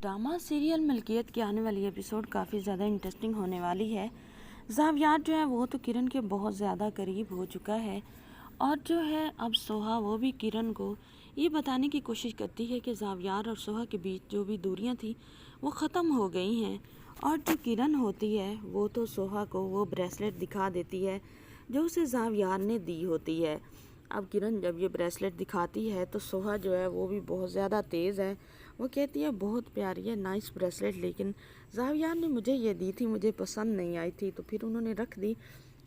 Drama serial मलकियत की आने वाली एपिसोड काफ़ी ज़्यादा इंटरेस्टिंग होने वाली है। ज़ावियार जो है वो तो किरण के बहुत ज़्यादा करीब हो चुका है और जो है अब सोहा वो भी किरण को ये बताने की कोशिश करती है कि ज़ावियार और सोहा के बीच जो भी दूरियां थी वो ख़त्म हो गई हैं। और जो किरण होती है वो तो सोहा को वो ब्रेसलेट दिखा देती है जो उसे ज़ावियार ने दी होती है। अब किरण जब ये ब्रेसलेट दिखाती है तो सोहा जो है वो भी बहुत ज़्यादा तेज़ है। वो कहती है बहुत प्यारी है, नाइस ब्रेसलेट, लेकिन ज़ावियार ने मुझे ये दी थी, मुझे पसंद नहीं आई थी तो फिर उन्होंने रख दी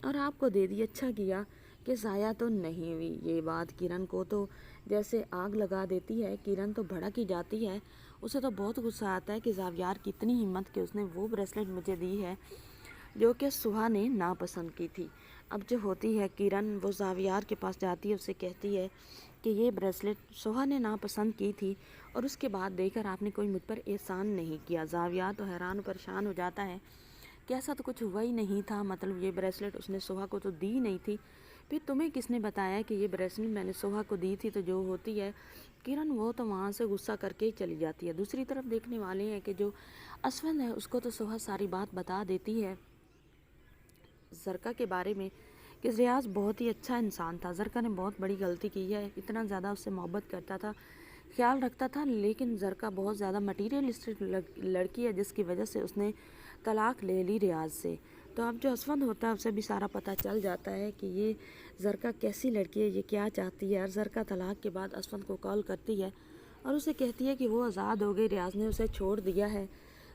और आपको दे दी। अच्छा किया कि ज़ाया तो नहीं हुई। ये बात किरण को तो जैसे आग लगा देती है। किरण तो भड़क ही जाती है। उसे तो बहुत गुस्सा आता है कि ज़ावियार की इतनी हिम्मत कि उसने वो ब्रेसलेट मुझे दी है जो कि सुहा ने नापसंद की थी। अब जो होती है किरण वो ज़ावियार के पास जाती है, उसे कहती है कि ये ब्रेसलेट सुहा ने नापसंद की थी और उसके बाद देकर आपने कोई मुझ पर एहसान नहीं किया। ज़ावियार तो हैरान परेशान हो जाता है कि ऐसा तो कुछ हुआ ही नहीं था, मतलब ये ब्रेसलेट उसने सुहा को तो दी नहीं थी, फिर तुम्हें किसने बताया कि ये ब्रेसलेट मैंने सुहा को दी थी। तो जो होती है किरण वो तो वहाँ से गुस्सा करके ही चली जाती है। दूसरी तरफ देखने वाले हैं कि जो असफंद है उसको तो सुहा सारी बात बता देती है ज़रका के बारे में कि रियाज बहुत ही अच्छा इंसान था। ज़रका ने बहुत बड़ी गलती की है, इतना ज़्यादा उससे मोहब्बत करता था, ख्याल रखता था, लेकिन ज़रका बहुत ज़्यादा मटीरियलिस्टिक लड़की है जिसकी वजह से उसने तलाक ले ली रियाज से। तो अब जो असफंद होता है उसे भी सारा पता चल जाता है कि ये ज़रका कैसी लड़की है, ये क्या चाहती है। और ज़रका तलाक के बाद असफंद को कॉल करती है और उसे कहती है कि वो आज़ाद हो गई, रियाज ने उसे छोड़ दिया है।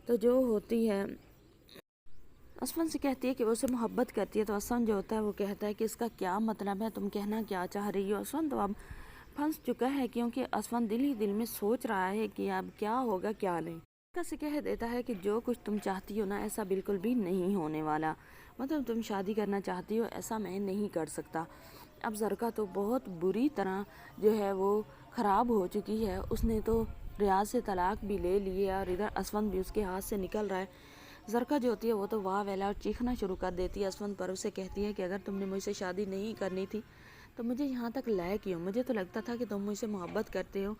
तो जो होती है असफंद से कहती है कि वो उसे मोहब्बत करती है। तो असफंद जो होता है वो कहता है कि इसका क्या मतलब है, तुम कहना क्या चाह रही हो। असफंद तो अब फंस चुका है क्योंकि असफंद दिल ही दिल में सोच रहा है कि अब क्या होगा क्या नहीं। से कह देता है कि जो कुछ तुम चाहती हो ना ऐसा बिल्कुल भी नहीं होने वाला, मतलब तुम शादी करना चाहती हो ऐसा मैं नहीं कर सकता। अब ज़रका तो बहुत बुरी तरह जो है वो ख़राब हो चुकी है, उसने तो रियाज से तलाक भी ले ली है और इधर असफंद भी उसके हाथ से निकल रहा है। ज़रका जो होती है वो तो वाह वेला और चीखना शुरू कर देती है असफंद पर। उसे कहती है कि अगर तुमने मुझसे शादी नहीं करनी थी तो मुझे यहाँ तक लाए क्यों, मुझे तो लगता था कि तुम मुझसे मोहब्बत करते हो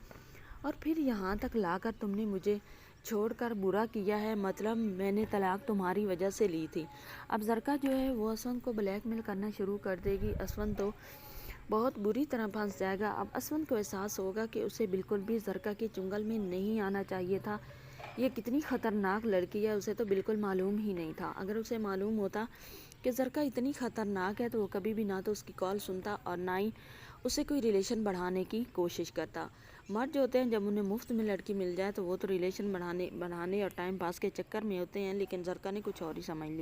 और फिर यहाँ तक लाकर तुमने मुझे छोड़कर बुरा किया है, मतलब मैंने तलाक तुम्हारी वजह से ली थी। अब ज़रका जो है वो असफंद को ब्लैकमेल करना शुरू कर देगी। असफंद तो बहुत बुरी तरह फंस जाएगा। अब असफंद को एहसास होगा कि उसे बिल्कुल भी ज़रका के चुंगल में नहीं आना चाहिए था। ये कितनी ख़तरनाक लड़की है उसे तो बिल्कुल मालूम ही नहीं था। अगर उसे मालूम होता कि ज़रका इतनी ख़तरनाक है तो वो कभी भी ना तो उसकी कॉल सुनता और ना ही उसे कोई रिलेशन बढ़ाने की कोशिश करता। मर्द जो होते हैं जब उन्हें मुफ्त में लड़की मिल जाए तो वो तो रिलेशन बढ़ाने और टाइम पास के चक्कर में होते हैं, लेकिन ज़रका ने कुछ और ही समझ लिया।